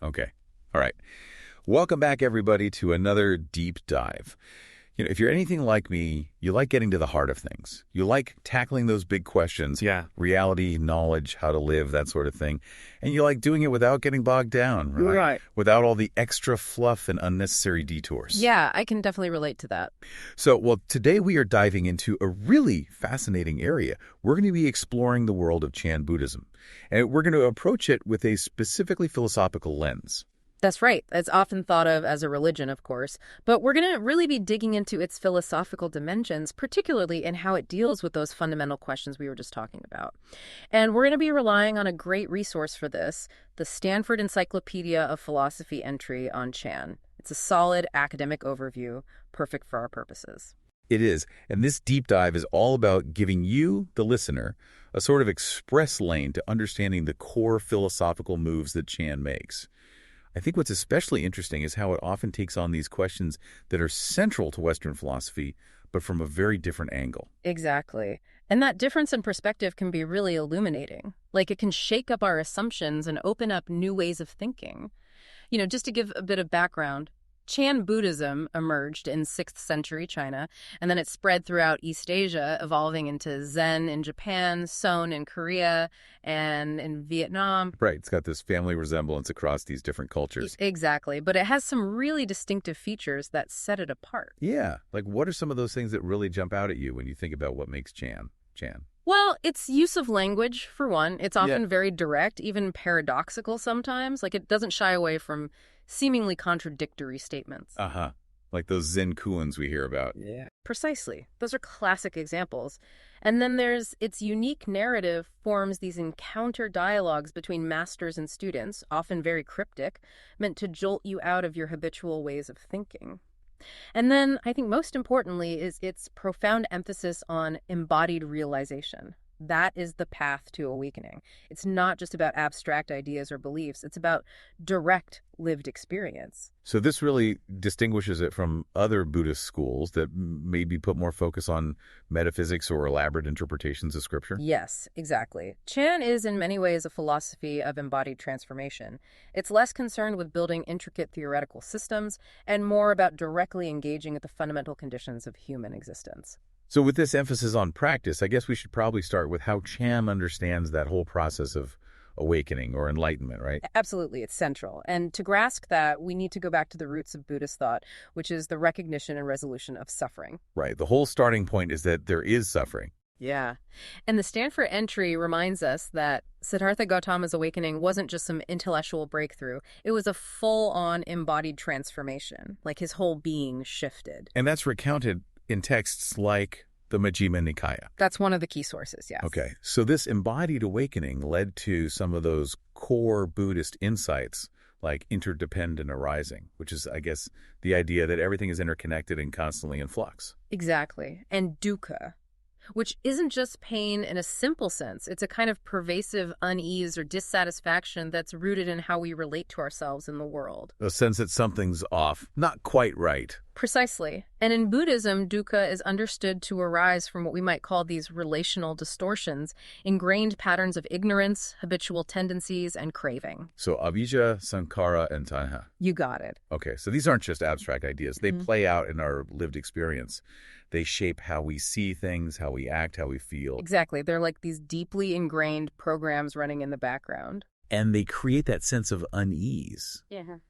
Okay. All right. Welcome back, everybody, to another deep dive. If you're anything like me, you like getting to the heart of things. You like tackling those big questions. Yeah. Reality, knowledge, how to live, that sort of thing. And you like doing it without getting bogged down, right? Right. Without all the extra fluff and unnecessary detours. Yeah, I can definitely relate to that. So, today we are diving into a really fascinating area. We're going to be exploring the world of Chan Buddhism. And we're going to approach it with a specifically philosophical lens. That's right. It's often thought of as a religion, of course, but we're going to really be digging into its philosophical dimensions, particularly in how it deals with those fundamental questions we were just talking about. And we're going to be relying on a great resource for this, the Stanford Encyclopedia of Philosophy entry on Chan. It's a solid academic overview, perfect for our purposes. It is, and this deep dive is all about giving you, the listener, a sort of express lane to understanding the core philosophical moves that Chan makes. I think what's especially interesting is how it often takes on these questions that are central to Western philosophy, but from a very different angle. Exactly. And that difference in perspective can be really illuminating. Like it can shake up our assumptions and open up new ways of thinking. Just to give a bit of background, Chan Buddhism emerged in 6th century China, and then it spread throughout East Asia, evolving into Zen in Japan, Son in Korea, and in Vietnam. Right, it's got this family resemblance across these different cultures. Exactly, but it has some really distinctive features that set it apart. Yeah, like what are some of those things that really jump out at you when you think about what makes Chan? Well, its use of language, for one. It's often very direct, even paradoxical sometimes. Like it doesn't shy away from seemingly contradictory statements. Like those Zen koans we hear about. Yeah. Precisely. Those are classic examples. And then there's its unique narrative forms these encounter dialogues between masters and students, often very cryptic, meant to jolt you out of your habitual ways of thinking. And then I think most importantly is its profound emphasis on embodied realization. That is the path to awakening. It's not just about abstract ideas or beliefs. It's about direct lived experience. So this really distinguishes it from other Buddhist schools that maybe put more focus on metaphysics or elaborate interpretations of scripture? Yes, exactly. Chan is in many ways a philosophy of embodied transformation. It's less concerned with building intricate theoretical systems and more about directly engaging with the fundamental conditions of human existence. So with this emphasis on practice, I guess we should probably start with how Chan understands that whole process of awakening or enlightenment, right? Absolutely, it's central. And to grasp that, we need to go back to the roots of Buddhist thought, which is the recognition and resolution of suffering. Right. The whole starting point is that there is suffering. Yeah. And the Stanford entry reminds us that Siddhartha Gautama's awakening wasn't just some intellectual breakthrough. It was a full-on embodied transformation, like his whole being shifted. And that's recounted in texts like the Majjhima Nikaya. That's one of the key sources, yes. Okay, so this embodied awakening led to some of those core Buddhist insights like interdependent arising, which is, I guess, the idea that everything is interconnected and constantly in flux. Exactly. And dukkha, which isn't just pain in a simple sense. It's a kind of pervasive unease or dissatisfaction that's rooted in how we relate to ourselves in the world. A sense that something's off, not quite right. Precisely. And in Buddhism, dukkha is understood to arise from what we might call these relational distortions, ingrained patterns of ignorance, habitual tendencies, and craving. So avijja, sankhara, and tanha. You got it. Okay, so these aren't just abstract ideas. They play out in our lived experience. They shape how we see things, how we act, how we feel. Exactly. They're like these deeply ingrained programs running in the background. And they create that sense of unease,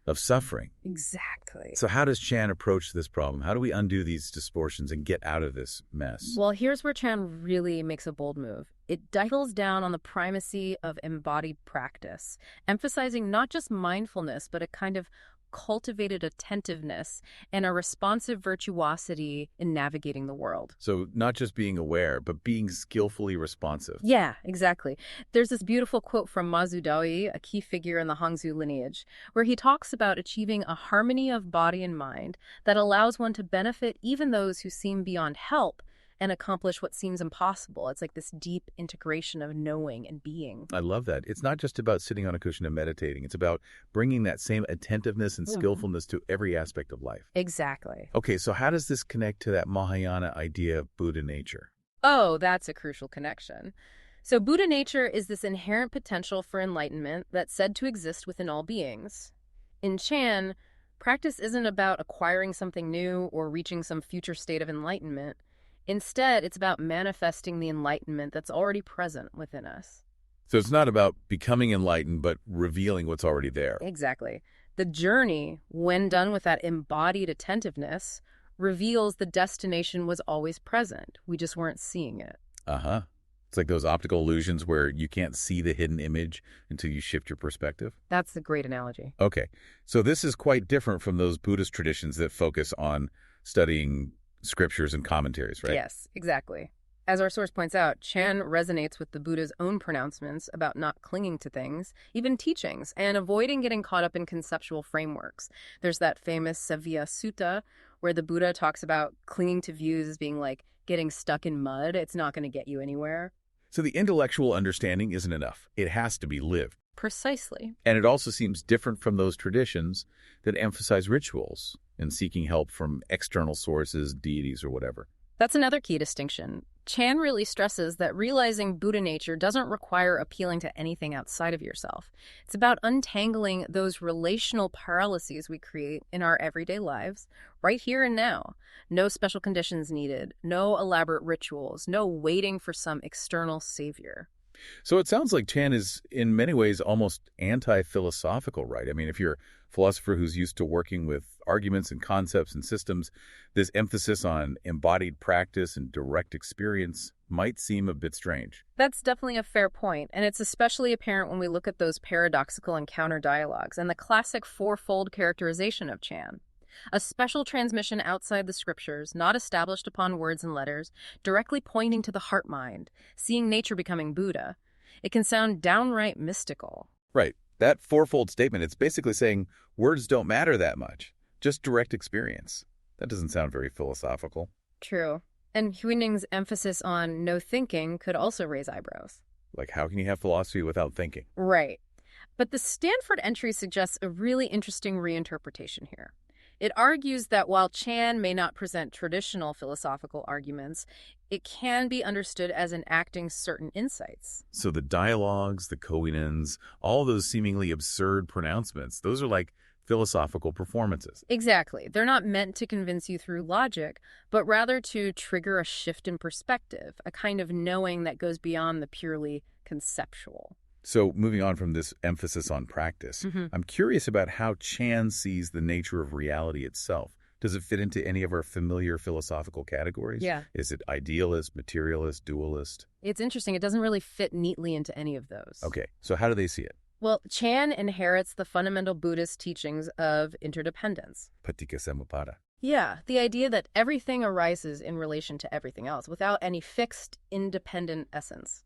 of suffering. Exactly. So how does Chan approach this problem? How do we undo these distortions and get out of this mess? Well, here's where Chan really makes a bold move. It doubles down on the primacy of embodied practice, emphasizing not just mindfulness, but a kind of cultivated attentiveness and a responsive virtuosity in navigating the world. So not just being aware, but being skillfully responsive. Yeah, exactly. There's this beautiful quote from Mazu Daoyi, a key figure in the Hangzhou lineage, where he talks about achieving a harmony of body and mind that allows one to benefit even those who seem beyond help and accomplish what seems impossible. It's like this deep integration of knowing and being. I love that. It's not just about sitting on a cushion and meditating. It's about bringing that same attentiveness and skillfulness to every aspect of life. Exactly. Okay, so how does this connect to that Mahayana idea of Buddha nature? Oh, that's a crucial connection. So Buddha nature is this inherent potential for enlightenment that's said to exist within all beings. In Chan, practice isn't about acquiring something new or reaching some future state of enlightenment. Instead, it's about manifesting the enlightenment that's already present within us. So it's not about becoming enlightened, but revealing what's already there. Exactly. The journey, when done with that embodied attentiveness, reveals the destination was always present. We just weren't seeing it. Uh-huh. It's like those optical illusions where you can't see the hidden image until you shift your perspective. That's a great analogy. Okay. So this is quite different from those Buddhist traditions that focus on studying scriptures and commentaries, right? Yes, exactly. As our source points out, Chan resonates with the Buddha's own pronouncements about not clinging to things, even teachings, and avoiding getting caught up in conceptual frameworks. There's that famous Savya Sutta where the Buddha talks about clinging to views as being like getting stuck in mud. It's not going to get you anywhere. So the intellectual understanding isn't enough. It has to be lived. Precisely. And it also seems different from those traditions that emphasize rituals and seeking help from external sources, deities, or whatever. That's another key distinction. Chan really stresses that realizing Buddha nature doesn't require appealing to anything outside of yourself. It's about untangling those relational paralyses we create in our everyday lives, right here and now. No special conditions needed, no elaborate rituals, no waiting for some external savior. So it sounds like Chan is, in many ways, almost anti-philosophical, right? I mean, if you're a philosopher who's used to working with arguments and concepts and systems, this emphasis on embodied practice and direct experience might seem a bit strange. That's definitely a fair point, and it's especially apparent when we look at those paradoxical encounter dialogues and the classic fourfold characterization of Chan. A special transmission outside the scriptures, not established upon words and letters, directly pointing to the heart-mind, seeing nature becoming Buddha. It can sound downright mystical. Right. That fourfold statement, it's basically saying words don't matter that much, just direct experience. That doesn't sound very philosophical. True. And Huining's emphasis on no thinking could also raise eyebrows. Like, how can you have philosophy without thinking? Right. But the Stanford entry suggests a really interesting reinterpretation here. It argues that while Chan may not present traditional philosophical arguments, it can be understood as enacting certain insights. So the dialogues, the koinens, all those seemingly absurd pronouncements, those are like philosophical performances. Exactly. They're not meant to convince you through logic, but rather to trigger a shift in perspective, a kind of knowing that goes beyond the purely conceptual. So moving on from this emphasis on practice, I'm curious about how Chan sees the nature of reality itself. Does it fit into any of our familiar philosophical categories? Yeah. Is it idealist, materialist, dualist? It's interesting. It doesn't really fit neatly into any of those. Okay, so how do they see it? Well, Chan inherits the fundamental Buddhist teachings of interdependence. Paticca Yeah, the idea that everything arises in relation to everything else without any fixed, independent essence.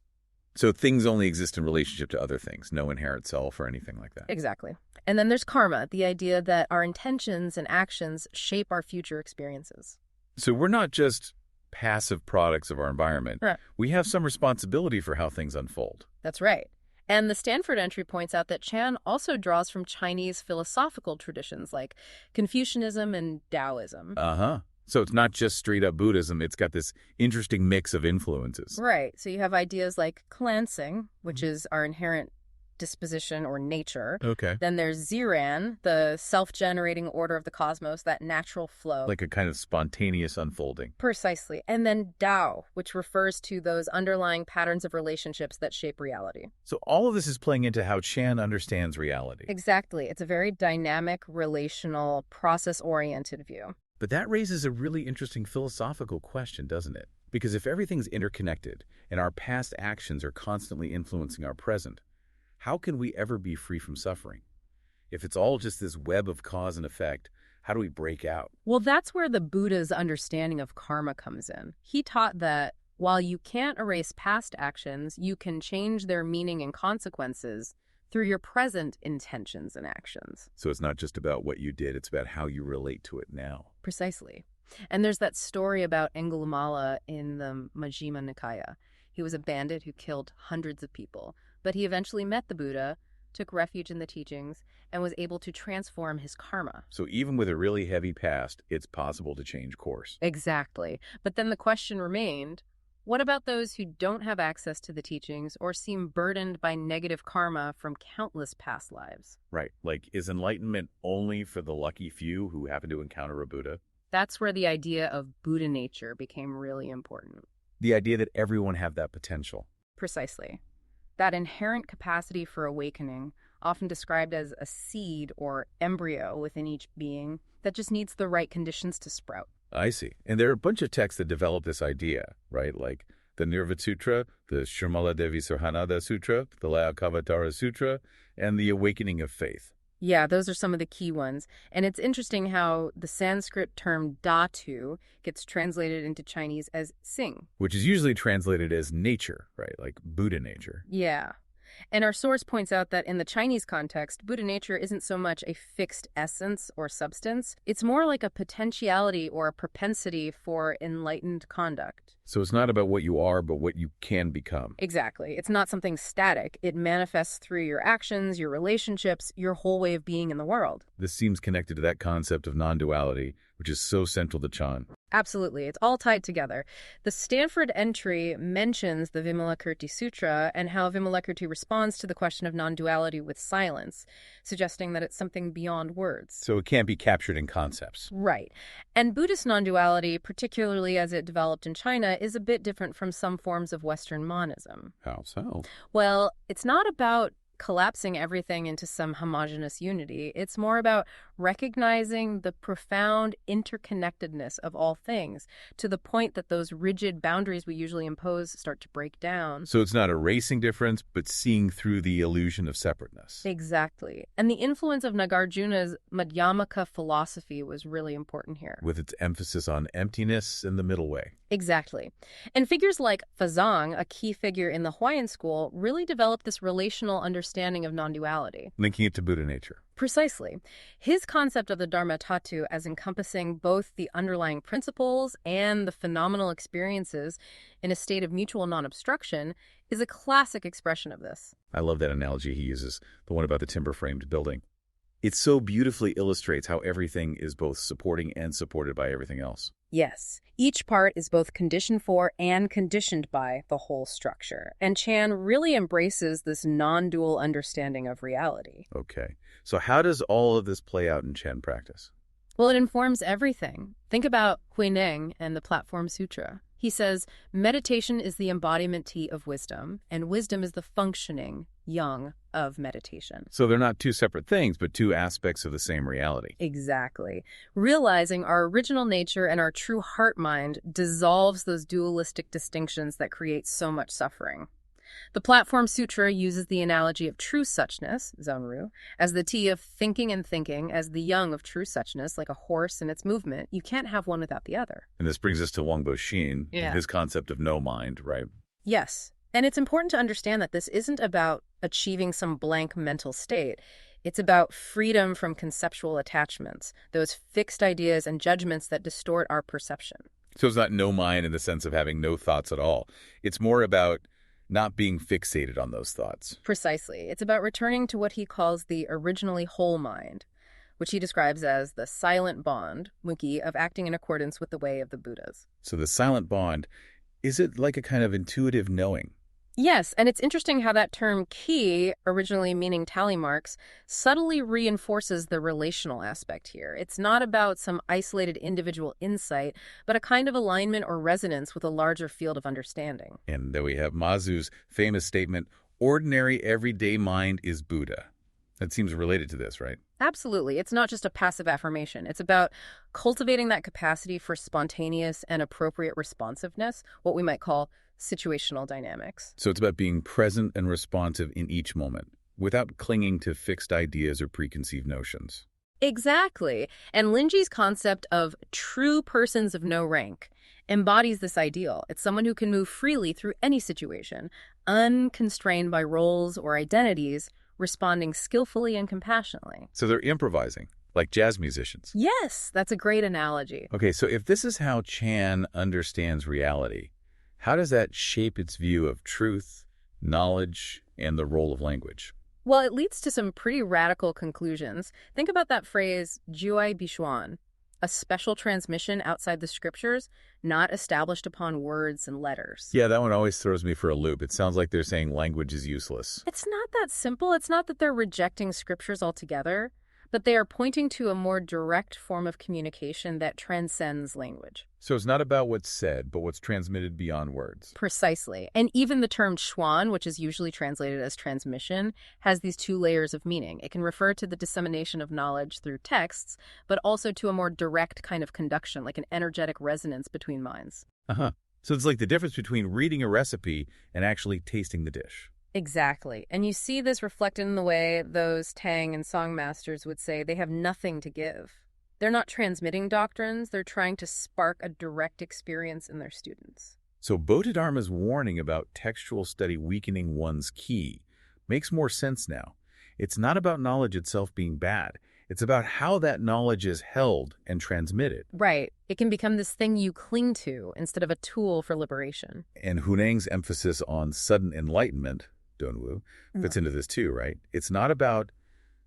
So things only exist in relationship to other things, no inherent self or anything like that. Exactly. And then there's karma, the idea that our intentions and actions shape our future experiences. So we're not just passive products of our environment. Right. We have some responsibility for how things unfold. That's right. And the Stanford entry points out that Chan also draws from Chinese philosophical traditions like Confucianism and Taoism. Uh-huh. So it's not just straight-up Buddhism. It's got this interesting mix of influences. Right. So you have ideas like cleansing, which is our inherent disposition or nature. Okay. Then there's Ziran, the self-generating order of the cosmos, that natural flow. Like a kind of spontaneous unfolding. Precisely. And then Tao, which refers to those underlying patterns of relationships that shape reality. So all of this is playing into how Chan understands reality. Exactly. It's a very dynamic, relational, process-oriented view. But that raises a really interesting philosophical question, doesn't it? Because if everything's interconnected and our past actions are constantly influencing our present, how can we ever be free from suffering? If it's all just this web of cause and effect, how do we break out? Well, that's where the Buddha's understanding of karma comes in. He taught that while you can't erase past actions, you can change their meaning and consequences through your present intentions and actions. So it's not just about what you did, it's about how you relate to it now. Precisely. And there's that story about Angulimala in the Majjhima Nikaya. He was a bandit who killed hundreds of people, but he eventually met the Buddha, took refuge in the teachings, and was able to transform his karma. So even with a really heavy past, it's possible to change course. Exactly. But then the question remained, What about those who don't have access to the teachings or seem burdened by negative karma from countless past lives? Right. Like, is enlightenment only for the lucky few who happen to encounter a Buddha? That's where the idea of Buddha nature became really important. The idea that everyone have that potential. Precisely. That inherent capacity for awakening, often described as a seed or embryo within each being, that just needs the right conditions to sprout. I see. And there are a bunch of texts that develop this idea, right? Like the Nirva Sutra, the Shirmala Devi Sarhanada Sutra, the Layakavatara Sutra, and the Awakening of Faith. Yeah, those are some of the key ones. And it's interesting how the Sanskrit term dhatu gets translated into Chinese as sing. Which is usually translated as nature, right? Like Buddha nature. Yeah. And our source points out that in the Chinese context, Buddha nature isn't so much a fixed essence or substance. It's more like a potentiality or a propensity for enlightened conduct. So it's not about what you are, but what you can become. Exactly. It's not something static. It manifests through your actions, your relationships, your whole way of being in the world. This seems connected to that concept of non-duality, which is so central to Chan. Absolutely. It's all tied together. The Stanford entry mentions the Vimalakirti Sutra and how Vimalakirti responds to the question of non-duality with silence, suggesting that it's something beyond words. So it can't be captured in concepts. Right. And Buddhist non-duality, particularly as it developed in China, is a bit different from some forms of Western monism. How so? Well, it's not about collapsing everything into some homogeneous unity. It's more about recognizing the profound interconnectedness of all things to the point that those rigid boundaries we usually impose start to break down. So it's not erasing difference, but seeing through the illusion of separateness. Exactly. And the influence of Nagarjuna's Madhyamaka philosophy was really important here. With its emphasis on emptiness and the middle way. Exactly. And figures like Fazang, a key figure in the Hawaiian school, really developed this relational understanding of non-duality. Linking it to Buddha nature. Precisely. His concept of the Dharma Tatu as encompassing both the underlying principles and the phenomenal experiences in a state of mutual non-obstruction is a classic expression of this. I love that analogy he uses, the one about the timber-framed building. It so beautifully illustrates how everything is both supporting and supported by everything else. Yes, each part is both conditioned for and conditioned by the whole structure. And Chan really embraces this non-dual understanding of reality. Okay. So how does all of this play out in Chan practice? Well, it informs everything. Think about Huineng and the Platform Sutra. He says, meditation is the embodiment T of wisdom, and wisdom is the functioning yang of meditation. So they're not two separate things, but two aspects of the same reality. Exactly. Realizing our original nature and our true heart mind dissolves those dualistic distinctions that create so much suffering. The Platform Sutra uses the analogy of true suchness, Zongru, as the T of thinking and thinking, as the yang of true suchness, like a horse in its movement. You can't have one without the other. And this brings us to Wang Bo-Xin, his concept of no mind, right? Yes. And it's important to understand that this isn't about achieving some blank mental state. It's about freedom from conceptual attachments, those fixed ideas and judgments that distort our perception. So it's not no mind in the sense of having no thoughts at all. It's more about not being fixated on those thoughts. Precisely. It's about returning to what he calls the originally whole mind, which he describes as the silent bond, Muki, of acting in accordance with the way of the Buddhas. So the silent bond, is it like a kind of intuitive knowing? Yes, and it's interesting how that term ki, originally meaning tally marks, subtly reinforces the relational aspect here. It's not about some isolated individual insight, but a kind of alignment or resonance with a larger field of understanding. And then we have Mazu's famous statement, ordinary everyday mind is Buddha. That seems related to this, right? Absolutely. It's not just a passive affirmation. It's about cultivating that capacity for spontaneous and appropriate responsiveness, what we might call situational dynamics. So it's about being present and responsive in each moment, without clinging to fixed ideas or preconceived notions. Exactly. And Linji's concept of true persons of no rank embodies this ideal. It's someone who can move freely through any situation, unconstrained by roles or identities, responding skillfully and compassionately. So they're improvising, like jazz musicians. Yes, that's a great analogy. Okay, so if this is how Chan understands reality, how does that shape its view of truth, knowledge, and the role of language? Well, it leads to some pretty radical conclusions. Think about that phrase, Juai Bishuan. a special transmission outside the scriptures, not established upon words and letters. Yeah, that one always throws me for a loop. It sounds like they're saying language is useless. It's not that simple. It's not that they're rejecting scriptures altogether, but they are pointing to a more direct form of communication that transcends language. So it's not about what's said, but what's transmitted beyond words. Precisely. And even the term chuan, which is usually translated as transmission, has these two layers of meaning. It can refer to the dissemination of knowledge through texts, but also to a more direct kind of conduction, like an energetic resonance between minds. Uh-huh. So it's like the difference between reading a recipe and actually tasting the dish. Exactly. And you see this reflected in the way those Tang and Song masters would say they have nothing to give. They're not transmitting doctrines, they're trying to spark a direct experience in their students. So Bodhidharma's warning about textual study weakening one's ki makes more sense now. It's not about knowledge itself being bad. It's about how that knowledge is held and transmitted. Right. It can become this thing you cling to instead of a tool for liberation. And Hunang's emphasis on sudden enlightenment, Donwu, fits into this too, right? It's not about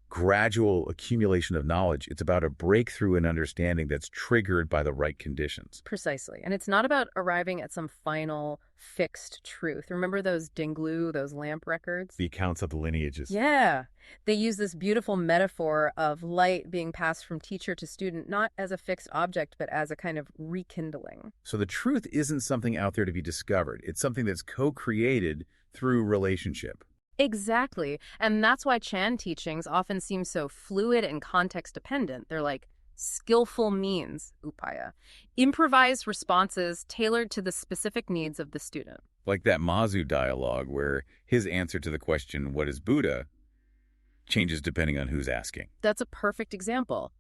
gradual accumulation of knowledge. It's about a breakthrough in understanding that's triggered by the right conditions. Precisely. And it's not about arriving at some final fixed truth. Remember those Dinglu, those lamp records? The accounts of the lineages. Yeah. They use this beautiful metaphor of light being passed from teacher to student, not as a fixed object, but as a kind of rekindling. So the truth isn't something out there to be discovered. It's something that's co-created through relationship. Exactly. And that's why Chan teachings often seem so fluid and context dependent. They're like skillful means, upaya, improvised responses tailored to the specific needs of the student. Like that Mazu dialogue where his answer to the question, what is Buddha, changes depending on who's asking. That's a perfect example.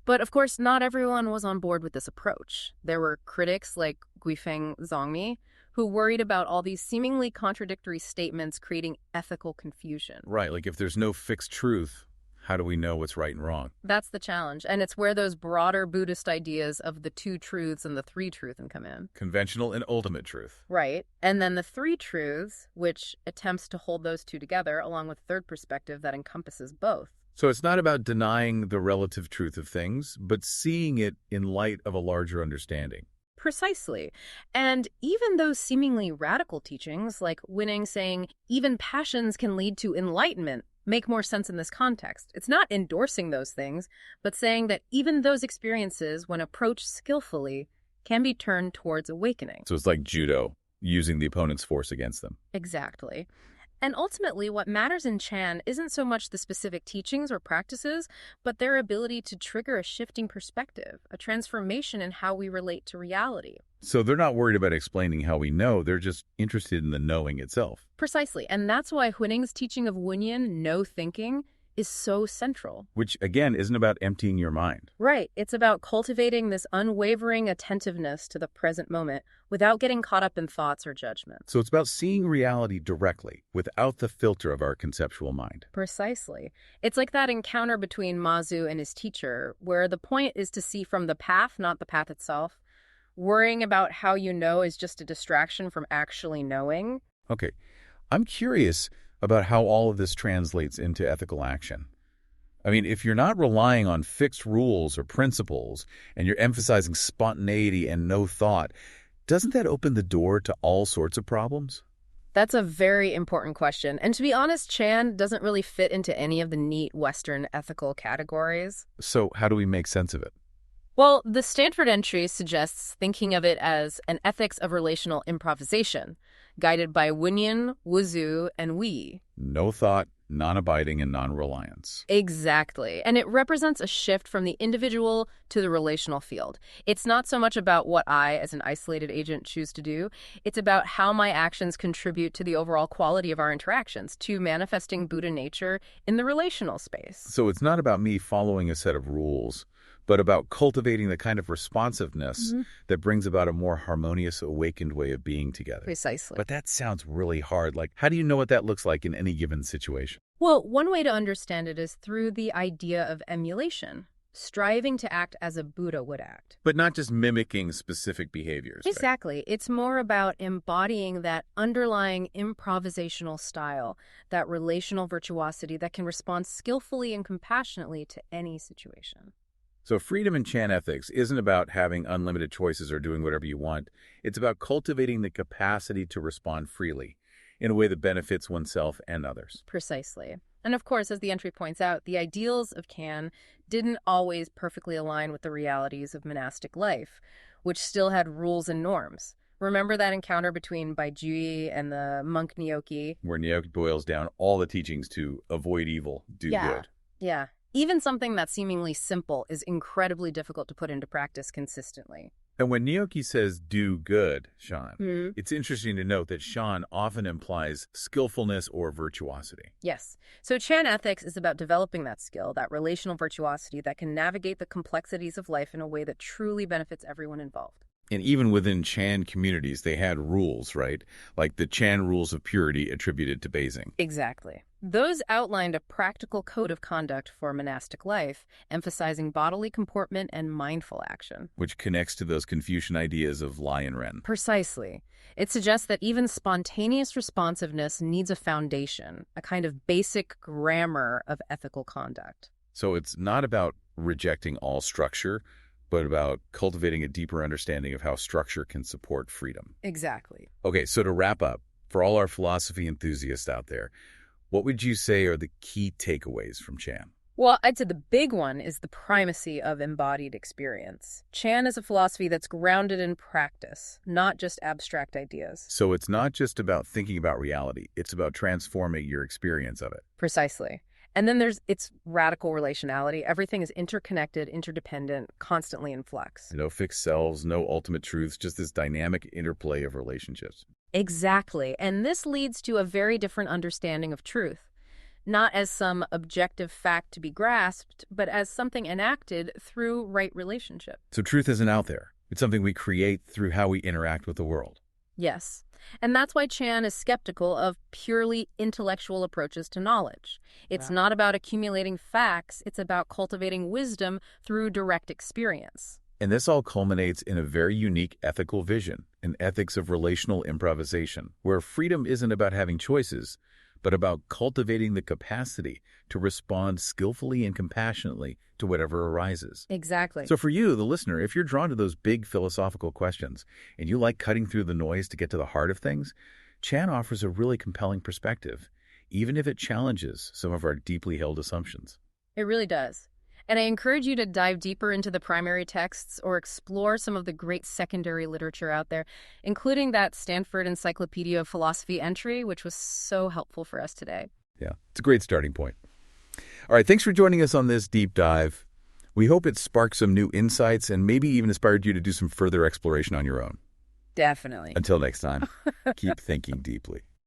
But of course, not everyone was on board with this approach. There were critics like Guifeng Zongmi who worried about all these seemingly contradictory statements creating ethical confusion. Right, like if there's no fixed truth, how do we know what's right and wrong? That's the challenge, and it's where those broader Buddhist ideas of the two truths and the three truths come in. Conventional and ultimate truth. Right, and then the three truths, which attempts to hold those two together, along with a third perspective that encompasses both. So it's not about denying the relative truth of things, but seeing it in light of a larger understanding. Precisely. And even those seemingly radical teachings, like Winning saying even passions can lead to enlightenment, make more sense in this context. It's not endorsing those things, but saying that even those experiences, when approached skillfully, can be turned towards awakening. So it's like judo, using the opponent's force against them. Exactly. And ultimately, what matters in Chan isn't so much the specific teachings or practices, but their ability to trigger a shifting perspective, a transformation in how we relate to reality. So they're not worried about explaining how we know, they're just interested in the knowing itself. Precisely. And that's why Huining's teaching of Wunyan, no thinking, is so central. Which, again, isn't about emptying your mind. Right. It's about cultivating this unwavering attentiveness to the present moment without getting caught up in thoughts or judgments. So it's about seeing reality directly, without the filter of our conceptual mind. Precisely. It's like that encounter between Mazu and his teacher, where the point is to see from the path, not the path itself. Worrying about how you know is just a distraction from actually knowing. Okay. I'm curious about how all of this translates into ethical action. I mean, if you're not relying on fixed rules or principles, and you're emphasizing spontaneity and no thought, doesn't that open the door to all sorts of problems? That's a very important question. And to be honest, Chan doesn't really fit into any of the neat Western ethical categories. So how do we make sense of it? Well, the Stanford entry suggests thinking of it as an ethics of relational improvisation, guided by Wunyan, Wuzu, and Wi. No thought, non-abiding, and non-reliance. Exactly. And it represents a shift from the individual to the relational field. It's not so much about what I, as an isolated agent, choose to do. It's about how my actions contribute to the overall quality of our interactions, to manifesting Buddha nature in the relational space. So it's not about me following a set of rules, but about cultivating the kind of responsiveness that brings about a more harmonious, awakened way of being together. Precisely. But that sounds really hard. Like, how do you know what that looks like in any given situation? Well, one way to understand it is through the idea of emulation, striving to act as a Buddha would act. But not just mimicking specific behaviors. Right? Exactly. It's more about embodying that underlying improvisational style, that relational virtuosity that can respond skillfully and compassionately to any situation. So freedom in Chan ethics isn't about having unlimited choices or doing whatever you want. It's about cultivating the capacity to respond freely in a way that benefits oneself and others. Precisely. And of course, as the entry points out, the ideals of Chan didn't always perfectly align with the realities of monastic life, which still had rules and norms. Remember that encounter between Baijui and the monk Nyoki? Where Nyoki boils down all the teachings to avoid evil, do good. Yeah. Even something that's seemingly simple is incredibly difficult to put into practice consistently. And when Nyoki says do good, Shan, it's interesting to note that Shan often implies skillfulness or virtuosity. Yes. So Chan ethics is about developing that skill, that relational virtuosity that can navigate the complexities of life in a way that truly benefits everyone involved. And even within Chan communities, they had rules, right? Like the Chan rules of purity attributed to Beijing. Exactly. Those outlined a practical code of conduct for monastic life, emphasizing bodily comportment and mindful action. Which connects to those Confucian ideas of Lai and Ren. Precisely. It suggests that even spontaneous responsiveness needs a foundation, a kind of basic grammar of ethical conduct. So it's not about rejecting all structure, but about cultivating a deeper understanding of how structure can support freedom. Exactly. Okay, so to wrap up, for all our philosophy enthusiasts out there, what would you say are the key takeaways from Chan? Well, I'd say the big one is the primacy of embodied experience. Chan is a philosophy that's grounded in practice, not just abstract ideas. So it's not just about thinking about reality, it's about transforming your experience of it. Precisely. And then there's its radical relationality. Everything is interconnected, interdependent, constantly in flux. No fixed selves, no ultimate truths, just this dynamic interplay of relationships. Exactly. And this leads to a very different understanding of truth. Not as some objective fact to be grasped, but as something enacted through right relationship. So truth isn't out there. It's something we create through how we interact with the world. Yes. And that's why Chan is skeptical of purely intellectual approaches to knowledge. It's not about accumulating facts, it's about cultivating wisdom through direct experience. And this all culminates in a very unique ethical vision, an ethics of relational improvisation, where freedom isn't about having choices, but about cultivating the capacity to respond skillfully and compassionately to whatever arises. Exactly. So for you, the listener, if you're drawn to those big philosophical questions and you like cutting through the noise to get to the heart of things, Chan offers a really compelling perspective, even if it challenges some of our deeply held assumptions. It really does. And I encourage you to dive deeper into the primary texts or explore some of the great secondary literature out there, including that Stanford Encyclopedia of Philosophy entry, which was so helpful for us today. Yeah, it's a great starting point. All right, thanks for joining us on this deep dive. We hope it sparked some new insights and maybe even inspired you to do some further exploration on your own. Definitely. Until next time, keep thinking deeply.